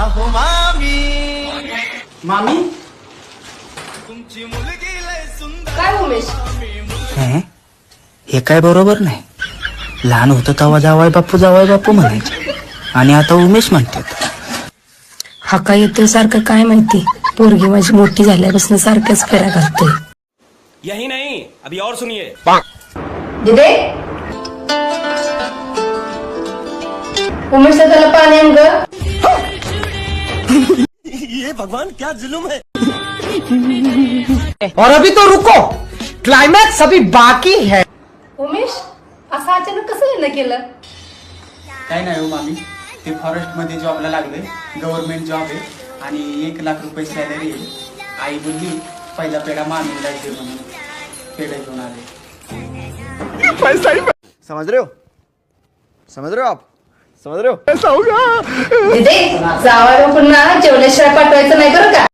अहो मामी मामी तुमची मुलगी लय सुंदर काय उमेश? हे काय बरोबर नाही. लहान होतं तेव्हा जावाय बापू म्हणायचे आणि आता उमेश म्हणतात. हा काय येतोय सारखं काय माहिती. पोरगी माझी मोठी झाल्यापासून सारख्याच फेऱ्या घालतोय. यही नहीं, अभी और सुनिए. दिदे उमेश त्याला पाणी आण ग. ये भगवान क्या जुलुम है. और अभी तो रुको, क्लाइमैक्स अभी बाकी है. उमेश असं अचानक कसं येणं केलं? काय नाही हो मामी, ते फॉरेस्ट मध्ये जॉबला लागले. गव्हर्नमेंट जॉब आहे आणि 1 लाख रुपये सॅलरी आहे. आई बोलली पहिला पेढा मामीला दे म्हणून पेढा घेऊन आले. समझ रहे हो आप समझ रहे हो. ऐसा होगा. दिदे जावायला पुन्हा जेवल्याशिवाय पाठवायचं नाही बरं का.